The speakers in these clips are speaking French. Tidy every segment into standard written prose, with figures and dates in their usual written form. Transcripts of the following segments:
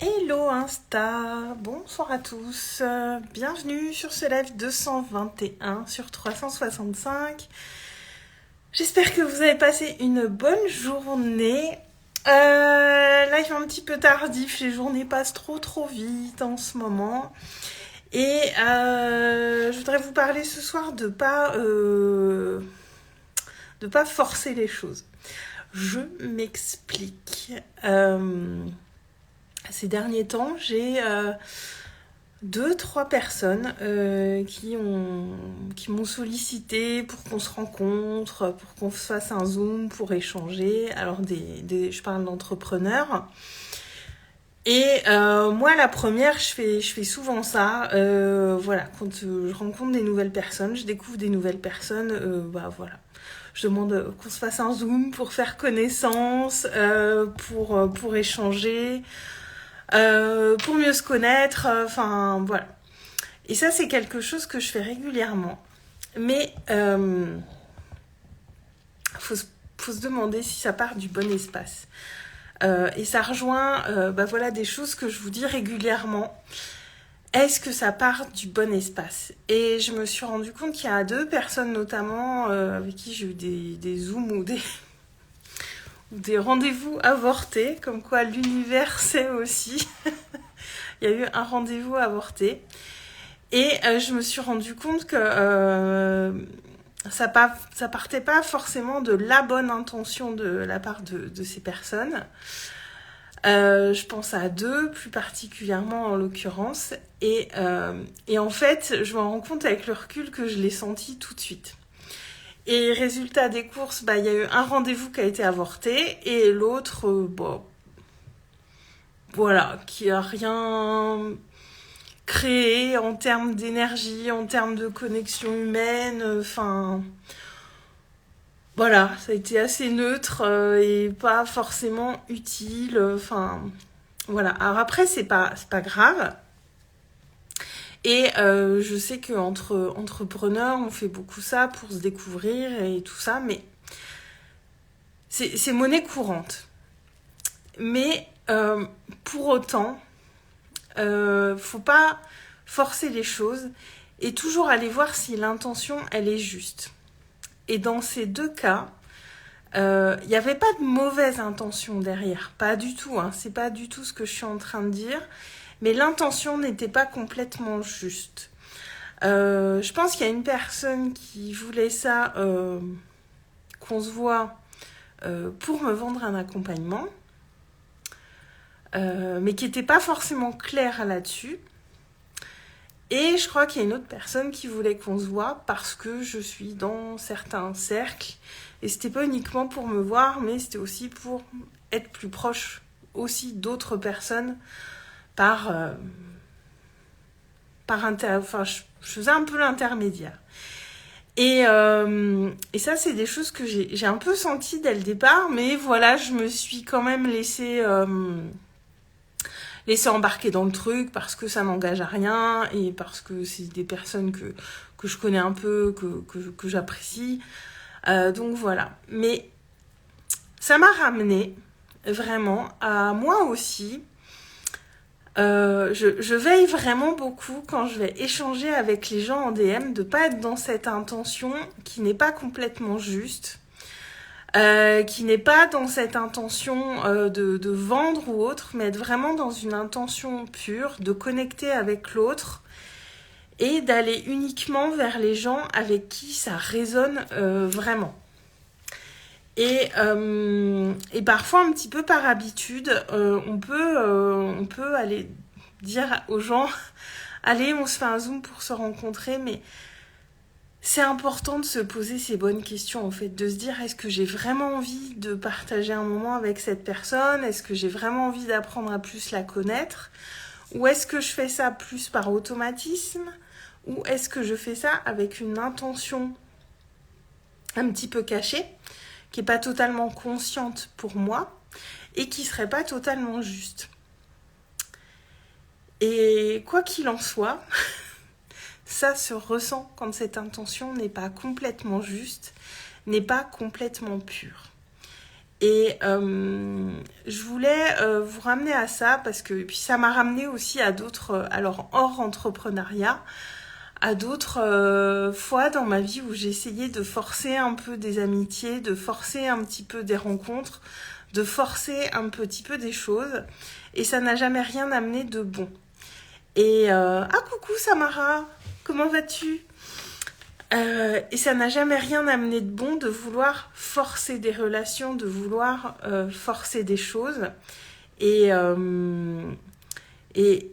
Hello Insta, bonsoir à tous, bienvenue sur ce live 221 sur 365. J'espère que vous avez passé une bonne journée. Live un petit peu tardif, les journées passent trop vite en ce moment. Et je voudrais vous parler ce soir de pas forcer les choses. Je m'explique. Ces derniers temps, j'ai 2-3 personnes qui m'ont sollicité pour qu'on se rencontre, pour qu'on se fasse un Zoom, pour échanger. Alors, je parle d'entrepreneurs. Et moi, la première, je fais souvent ça. Voilà, quand je rencontre des nouvelles personnes, je découvre des nouvelles personnes, voilà. Je demande qu'on se fasse un Zoom pour faire connaissance, pour échanger. Pour mieux se connaître, voilà. Et ça, c'est quelque chose que je fais régulièrement. Mais faut se demander si ça part du bon espace. Et ça rejoint voilà, des choses que je vous dis régulièrement. Est-ce que ça part du bon espace? Et je me suis rendu compte qu'il y a 2 personnes notamment avec qui j'ai eu des Zooms ou des rendez-vous avortés, comme quoi l'univers sait aussi. Il y a eu un rendez-vous avorté. Et je me suis rendu compte que ça partait pas forcément de la bonne intention de la part de ces personnes. Je pense à 2 plus particulièrement en l'occurrence. Et en fait, je me rends compte avec le recul que je l'ai senti tout de suite. Et résultat des courses, il y a eu un rendez-vous qui a été avorté et l'autre, voilà, qui a rien créé en termes d'énergie, en termes de connexion humaine, voilà, ça a été assez neutre et pas forcément utile, voilà. Alors après, c'est pas grave. Et je sais qu'entre entrepreneurs, on fait beaucoup ça pour se découvrir et tout ça, mais c'est monnaie courante. Mais pour autant, faut pas forcer les choses et toujours aller voir si l'intention, elle est juste. Et dans ces 2 cas, il n'y avait pas de mauvaise intention derrière, pas du tout, hein, c'est pas du tout ce que je suis en train de dire, mais l'intention n'était pas complètement juste. Je pense qu'il y a une personne qui voulait ça, qu'on se voit pour me vendre un accompagnement, mais qui n'était pas forcément claire là-dessus. Et je crois qu'il y a une autre personne qui voulait qu'on se voit parce que je suis dans certains cercles. Et c'était pas uniquement pour me voir, mais c'était aussi pour être plus proche aussi d'autres personnes par je faisais un peu l'intermédiaire. Et ça, c'est des choses que j'ai un peu senties dès le départ, mais voilà, je me suis quand même laissée embarquer dans le truc parce que ça n'engage à rien et parce que c'est des personnes que je connais un peu, que j'apprécie. Donc voilà. Mais ça m'a ramené vraiment à moi aussi. Je veille vraiment beaucoup quand je vais échanger avec les gens en DM de pas être dans cette intention qui n'est pas complètement juste. Qui n'est pas dans cette intention de vendre ou autre, mais être vraiment dans une intention pure, de connecter avec l'autre et d'aller uniquement vers les gens avec qui ça résonne vraiment. Et parfois, un petit peu par habitude, on peut aller dire aux gens « Allez, on se fait un Zoom pour se rencontrer », mais c'est important de se poser ces bonnes questions, en fait, de se dire est-ce que j'ai vraiment envie de partager un moment avec cette personne? Est-ce que j'ai vraiment envie d'apprendre à plus la connaître? Ou est-ce que je fais ça plus par automatisme? Ou est-ce que je fais ça avec une intention un petit peu cachée, qui n'est pas totalement consciente pour moi et qui ne serait pas totalement juste? Et quoi qu'il en soit... ça se ressent quand cette intention n'est pas complètement juste, n'est pas complètement pure. Et je voulais vous ramener à ça parce que puis ça m'a ramené aussi à d'autres, alors hors entrepreneuriat, à d'autres fois dans ma vie où j'ai essayé de forcer un peu des amitiés, de forcer un petit peu des rencontres, de forcer un petit peu des choses, et ça n'a jamais rien amené de bon. Et ah coucou Samara, comment vas-tu? Et ça n'a jamais rien amené de bon de vouloir forcer des relations, de vouloir forcer des choses. Et, et,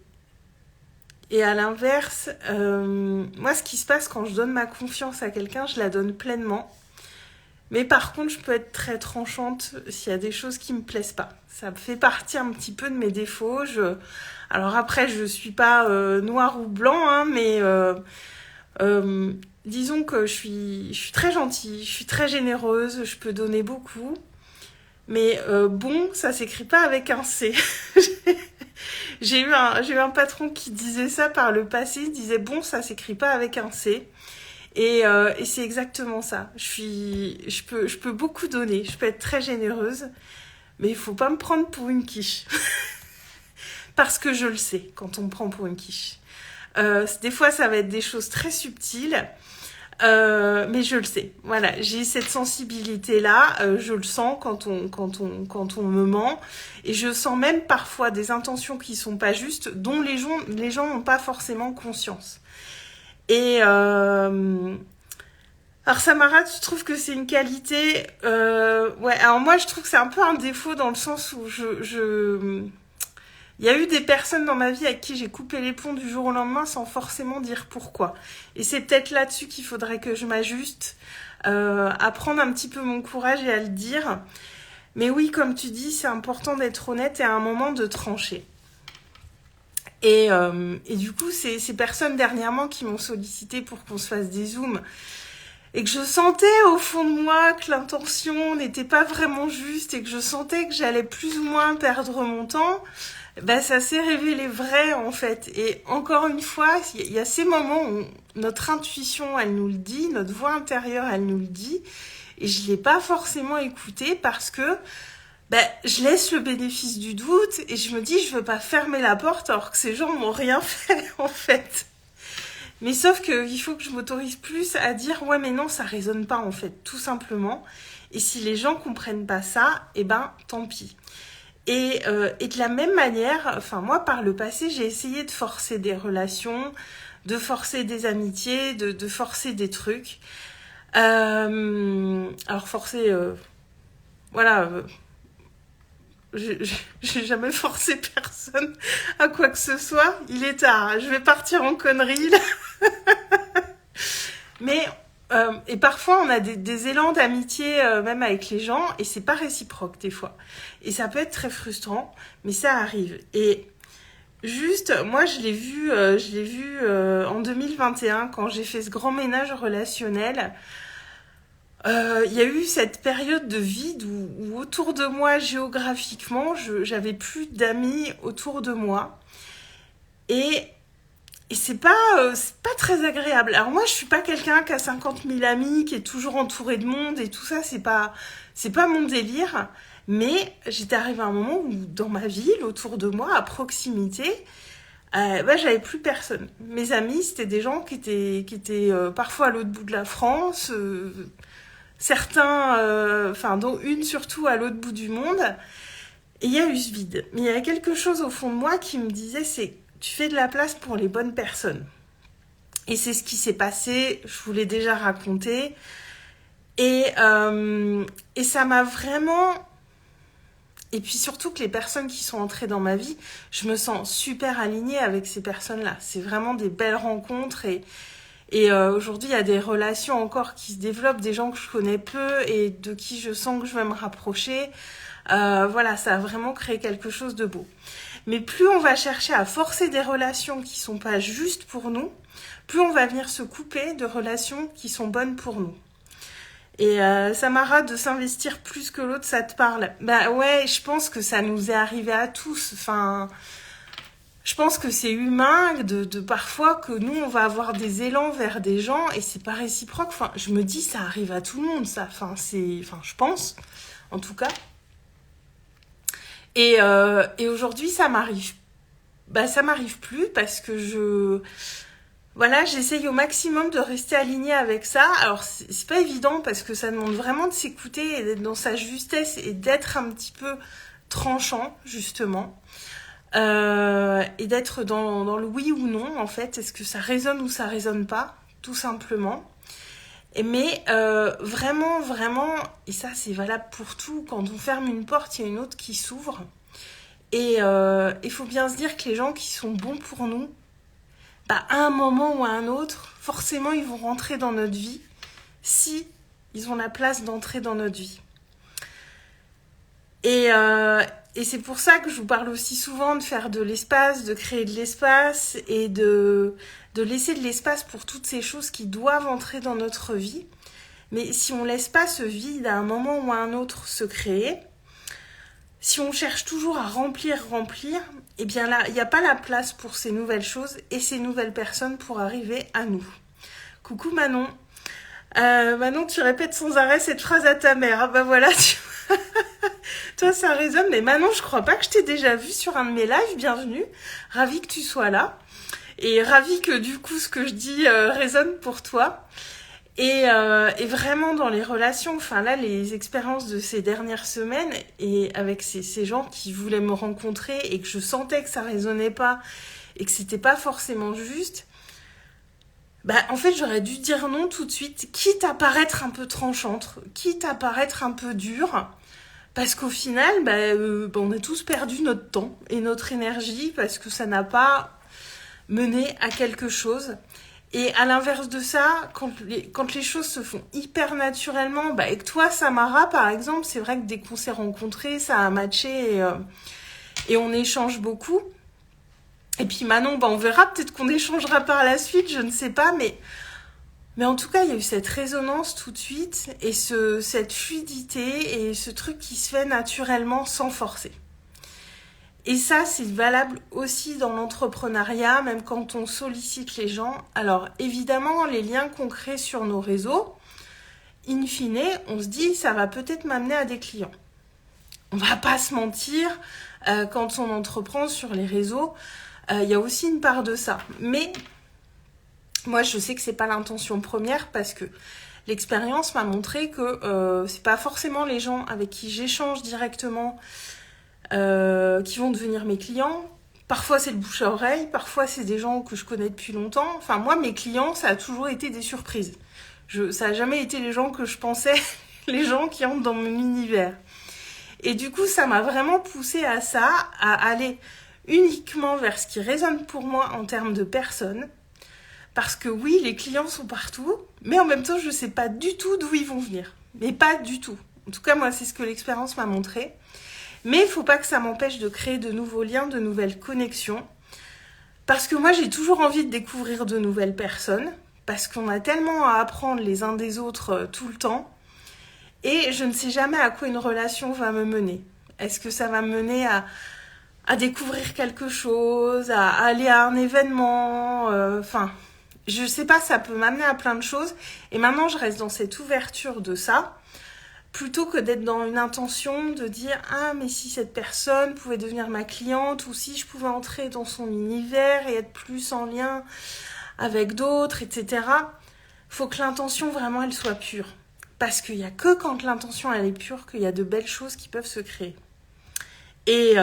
et à l'inverse, moi ce qui se passe quand je donne ma confiance à quelqu'un, je la donne pleinement. Mais par contre, je peux être très tranchante s'il y a des choses qui me plaisent pas. Ça fait partie un petit peu de mes défauts. Alors après, je suis pas noir ou blanc, hein, mais disons que je suis très gentille, je suis très généreuse, je peux donner beaucoup. Mais bon, ça s'écrit pas avec un C. J'ai eu un patron qui disait ça par le passé. Il disait bon, ça s'écrit pas avec un C. Et c'est exactement ça. Je peux beaucoup donner, je peux être très généreuse, mais il faut pas me prendre pour une quiche. Parce que je le sais quand on me prend pour une quiche. Des fois, ça va être des choses très subtiles, mais je le sais. Voilà, j'ai cette sensibilité-là, je le sens quand on me ment, et je sens même parfois des intentions qui sont pas justes, dont les gens n'ont pas forcément conscience. Et alors Samara, tu trouves que c'est une qualité? Ouais, alors moi je trouve que c'est un peu un défaut dans le sens où il y a eu des personnes dans ma vie avec qui j'ai coupé les ponts du jour au lendemain sans forcément dire pourquoi. Et c'est peut-être là-dessus qu'il faudrait que je m'ajuste, à prendre un petit peu mon courage et à le dire. Mais oui, comme tu dis, c'est important d'être honnête et à un moment de trancher. Et du coup, c'est ces personnes dernièrement qui m'ont sollicité pour qu'on se fasse des zooms et que je sentais au fond de moi que l'intention n'était pas vraiment juste et que je sentais que j'allais plus ou moins perdre mon temps, bah ça s'est révélé vrai en fait. Et encore une fois, il y a ces moments où notre intuition, elle nous le dit, notre voix intérieure, elle nous le dit, et je l'ai pas forcément écouté parce que je laisse le bénéfice du doute et je me dis je veux pas fermer la porte alors que ces gens m'ont rien fait en fait. Mais sauf qu'il faut que je m'autorise plus à dire ouais mais non ça résonne pas en fait tout simplement. Et si les gens comprennent pas ça, eh ben tant pis. Et de la même manière, enfin moi par le passé j'ai essayé de forcer des relations, de forcer des amitiés, de forcer des trucs. Alors forcer, voilà. J'ai jamais forcé personne à quoi que ce soit. Il est tard, je vais partir en connerie là. Mais et parfois on a des élans d'amitié même avec les gens et c'est pas réciproque des fois. Et ça peut être très frustrant, mais ça arrive. Et juste, moi je l'ai vu en 2021 quand j'ai fait ce grand ménage relationnel. Il y a eu cette période de vide où autour de moi, géographiquement, j'avais plus d'amis autour de moi. Et c'est pas très agréable. Alors moi, je suis pas quelqu'un qui a 50 000 amis, qui est toujours entouré de monde et tout ça, c'est pas mon délire. Mais j'étais arrivée à un moment où, dans ma ville, autour de moi, à proximité, j'avais plus personne. Mes amis, c'était des gens qui étaient parfois à l'autre bout de la France, certains, dont une surtout à l'autre bout du monde, et il y a eu ce vide. Mais il y avait quelque chose au fond de moi qui me disait, c'est tu fais de la place pour les bonnes personnes. Et c'est ce qui s'est passé, je vous l'ai déjà raconté, et ça m'a vraiment... Et puis surtout que les personnes qui sont entrées dans ma vie, je me sens super alignée avec ces personnes-là. C'est vraiment des belles rencontres et aujourd'hui, il y a des relations encore qui se développent, des gens que je connais peu et de qui je sens que je vais me rapprocher. Voilà, ça a vraiment créé quelque chose de beau. Mais plus on va chercher à forcer des relations qui sont pas justes pour nous, plus on va venir se couper de relations qui sont bonnes pour nous. Et Samara, de s'investir plus que l'autre, ça te parle? Bah ouais, je pense que ça nous est arrivé à tous. Enfin... Je pense que c'est humain de parfois que nous, on va avoir des élans vers des gens et c'est pas réciproque. Enfin, je me dis, ça arrive à tout le monde, ça. Enfin, je pense, en tout cas. Et aujourd'hui, ça m'arrive plus parce que voilà, j'essaye au maximum de rester alignée avec ça. Alors, c'est pas évident parce que ça demande vraiment de s'écouter et d'être dans sa justesse et d'être un petit peu tranchant, justement. Et d'être dans le oui ou non, en fait. Est-ce que ça résonne ou ça résonne pas, tout simplement. Mais vraiment, vraiment, et ça c'est valable pour tout, quand on ferme une porte, il y a une autre qui s'ouvre. Et il faut bien se dire que les gens qui sont bons pour nous, bah, à un moment ou à un autre, forcément ils vont rentrer dans notre vie si ils ont la place d'entrer dans notre vie. Et c'est pour ça que je vous parle aussi souvent de faire de l'espace, de créer de l'espace et de laisser de l'espace pour toutes ces choses qui doivent entrer dans notre vie. Mais si on laisse pas ce vide à un moment ou à un autre se créer, si on cherche toujours à remplir, eh bien là, il n'y a pas la place pour ces nouvelles choses et ces nouvelles personnes pour arriver à nous. Coucou Manon. Manon, tu répètes sans arrêt cette phrase à ta mère. Ah bah voilà, toi ça résonne. Mais Manon, je crois pas que je t'ai déjà vu sur un de mes lives. Bienvenue. Ravie que tu sois là. Et ravie que du coup ce que je dis résonne pour toi. Et vraiment dans les relations, enfin là les expériences de ces dernières semaines et avec ces gens qui voulaient me rencontrer et que je sentais que ça résonnait pas et que c'était pas forcément juste, bah en fait j'aurais dû dire non tout de suite, quitte à paraître un peu tranchante, quitte à paraître un peu dure, parce qu'au final on a tous perdu notre temps et notre énergie parce que ça n'a pas mené à quelque chose. Et à l'inverse de ça, quand les choses se font hyper naturellement, et que toi, Samara, par exemple, c'est vrai que dès qu'on s'est rencontrés, ça a matché et on échange beaucoup. Et puis Manon, on verra, peut-être qu'on échangera par la suite, je ne sais pas, mais en tout cas, il y a eu cette résonance tout de suite et cette fluidité et ce truc qui se fait naturellement sans forcer. Et ça, c'est valable aussi dans l'entrepreneuriat, même quand on sollicite les gens. Alors, évidemment, les liens qu'on crée sur nos réseaux, in fine, on se dit, ça va peut-être m'amener à des clients. On va pas se mentir, quand on entreprend sur les réseaux, il y a aussi une part de ça. Mais moi, je sais que c'est pas l'intention première parce que l'expérience m'a montré que c'est pas forcément les gens avec qui j'échange directement qui vont devenir mes clients. Parfois c'est le bouche à oreille, parfois c'est des gens que je connais depuis longtemps. Enfin moi mes clients ça a toujours été des surprises. Ça n'a jamais été les gens que je pensais, les gens qui entrent dans mon univers. Et du coup ça m'a vraiment poussée à ça, à aller uniquement vers ce qui résonne pour moi en termes de personnes. Parce que oui, les clients sont partout, mais en même temps je ne sais pas du tout d'où ils vont venir. Mais pas du tout. En tout cas moi c'est ce que l'expérience m'a montré. Mais il ne faut pas que ça m'empêche de créer de nouveaux liens, de nouvelles connexions. Parce que moi, j'ai toujours envie de découvrir de nouvelles personnes. Parce qu'on a tellement à apprendre les uns des autres tout le temps. Et je ne sais jamais à quoi une relation va me mener. Est-ce que ça va me mener à découvrir quelque chose, à aller à un événement je ne sais pas, ça peut m'amener à plein de choses. Et maintenant, je reste dans cette ouverture de ça. Plutôt que d'être dans une intention de dire « Ah, mais si cette personne pouvait devenir ma cliente ou si je pouvais entrer dans son univers et être plus en lien avec d'autres, etc. » Faut que l'intention, vraiment, elle soit pure. Parce qu'il n'y a que quand l'intention, elle est pure qu'il y a de belles choses qui peuvent se créer. Et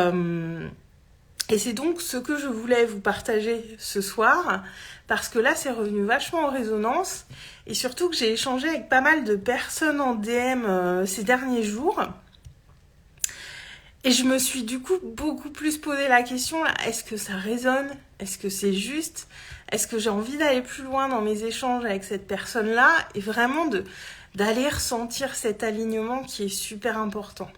c'est donc ce que je voulais vous partager ce soir, parce que là, c'est revenu vachement en résonance, et surtout que j'ai échangé avec pas mal de personnes en DM ces derniers jours, et je me suis du coup beaucoup plus posé la question, là, est-ce que ça résonne ? Est-ce que c'est juste ? Est-ce que j'ai envie d'aller plus loin dans mes échanges avec cette personne-là ? Et vraiment d'aller ressentir cet alignement qui est super important.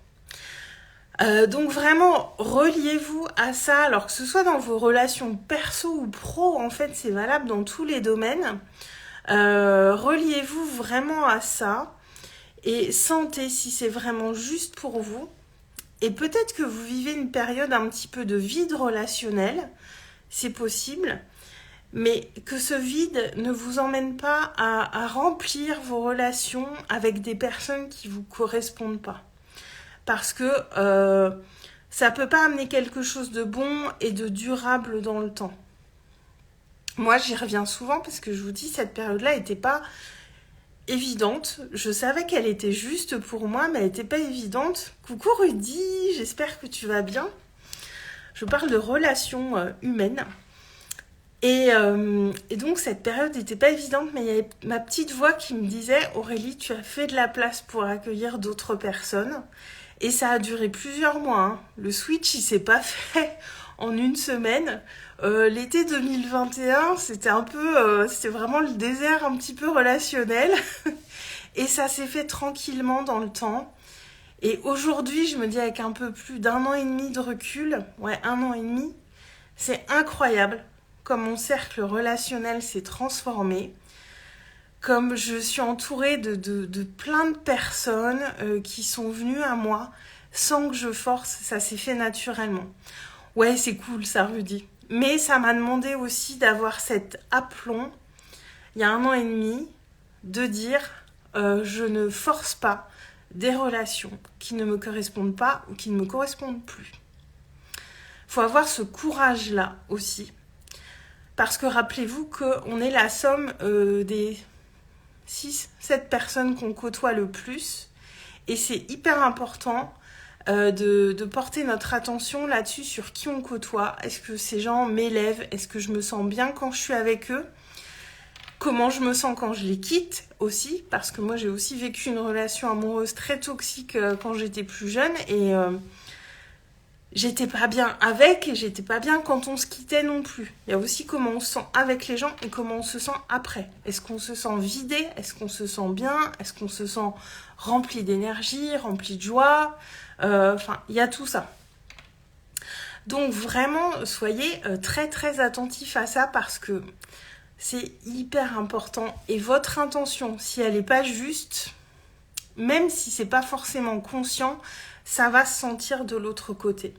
Donc vraiment, reliez-vous à ça, alors que ce soit dans vos relations perso ou pro, en fait, c'est valable dans tous les domaines. Reliez-vous vraiment à ça et sentez si c'est vraiment juste pour vous. Et peut-être que vous vivez une période un petit peu de vide relationnel, c'est possible, mais que ce vide ne vous emmène pas à remplir vos relations avec des personnes qui ne vous correspondent pas. Parce que ça peut pas amener quelque chose de bon et de durable dans le temps. Moi, j'y reviens souvent parce que je vous dis, cette période-là n'était pas évidente. Je savais qu'elle était juste pour moi, mais elle n'était pas évidente. Coucou Rudy, j'espère que tu vas bien. Je parle de relations humaines. Et donc, cette période n'était pas évidente, mais il y avait ma petite voix qui me disait « Aurélie, tu as fait de la place pour accueillir d'autres personnes. » Et ça a duré plusieurs mois. Hein. Le switch, il s'est pas fait en une semaine. L'été 2021, c'était c'était vraiment le désert un petit peu relationnel. Et ça s'est fait tranquillement dans le temps. Et aujourd'hui, je me dis avec un peu plus d'un an et demi de recul, ouais, 1 an et demi, c'est incroyable comme mon cercle relationnel s'est transformé, comme je suis entourée de plein de personnes qui sont venues à moi sans que je force, ça s'est fait naturellement. Ouais, c'est cool ça, Rudy. Mais ça m'a demandé aussi d'avoir cet aplomb, il y a 1 an et demi, de dire je ne force pas des relations qui ne me correspondent pas ou qui ne me correspondent plus. Il faut avoir ce courage-là aussi. Parce que rappelez-vous qu'on est la somme des 6-7 personnes qu'on côtoie le plus. Et c'est hyper important de porter notre attention là-dessus sur qui on côtoie. Est-ce que ces gens m'élèvent? Est-ce que je me sens bien quand je suis avec eux? Comment je me sens quand je les quitte aussi? Parce que moi, j'ai aussi vécu une relation amoureuse très toxique quand j'étais plus jeune. Et j'étais pas bien avec et j'étais pas bien quand on se quittait non plus. Il y a aussi comment on se sent avec les gens et comment on se sent après. Est-ce qu'on se sent vidé? Est-ce qu'on se sent bien? Est-ce qu'on se sent rempli d'énergie, rempli de joie? Enfin, il y a tout ça. Donc vraiment, soyez très très attentifs à ça parce que c'est hyper important. Et votre intention, si elle n'est pas juste, même si c'est pas forcément conscient, ça va se sentir de l'autre côté.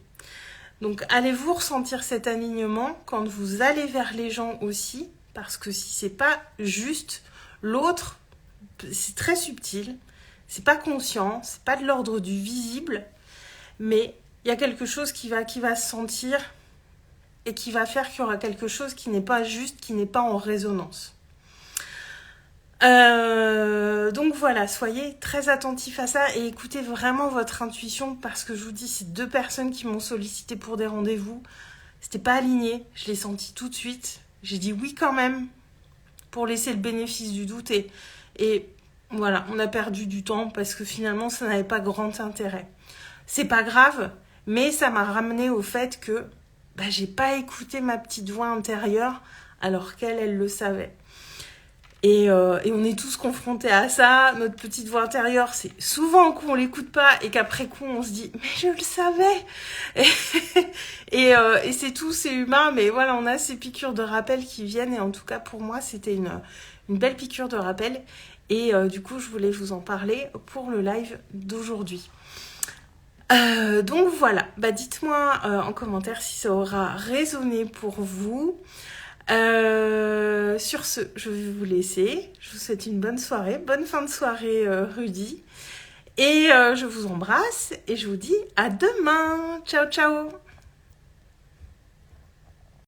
Donc allez-vous ressentir cet alignement quand vous allez vers les gens aussi, parce que si c'est pas juste, l'autre, c'est très subtil, c'est pas conscient, c'est pas de l'ordre du visible, mais il y a quelque chose qui va se sentir et qui va faire qu'il y aura quelque chose qui n'est pas juste, qui n'est pas en résonance. Donc voilà, soyez très attentifs à ça et écoutez vraiment votre intuition parce que je vous dis, c'est 2 personnes qui m'ont sollicité pour des rendez-vous. C'était pas aligné, je l'ai senti tout de suite. J'ai dit oui quand même pour laisser le bénéfice du doute et voilà, on a perdu du temps parce que finalement ça n'avait pas grand intérêt. C'est pas grave, mais ça m'a ramené au fait que j'ai pas écouté ma petite voix intérieure alors elle le savait. Et on est tous confrontés à ça. Notre petite voix intérieure, c'est souvent qu'on l'écoute pas et qu'après coup, on se dit « Mais je le savais !» Et c'est tout, c'est humain. Mais voilà, on a ces piqûres de rappel qui viennent. Et en tout cas, pour moi, c'était une belle piqûre de rappel. Et du coup, je voulais vous en parler pour le live d'aujourd'hui. Donc voilà, dites-moi en commentaire si ça aura résonné pour vous. Sur ce, je vais vous laisser. Je vous souhaite une bonne soirée, bonne fin de soirée Rudy. Et je vous embrasse et je vous dis à demain. Ciao, ciao.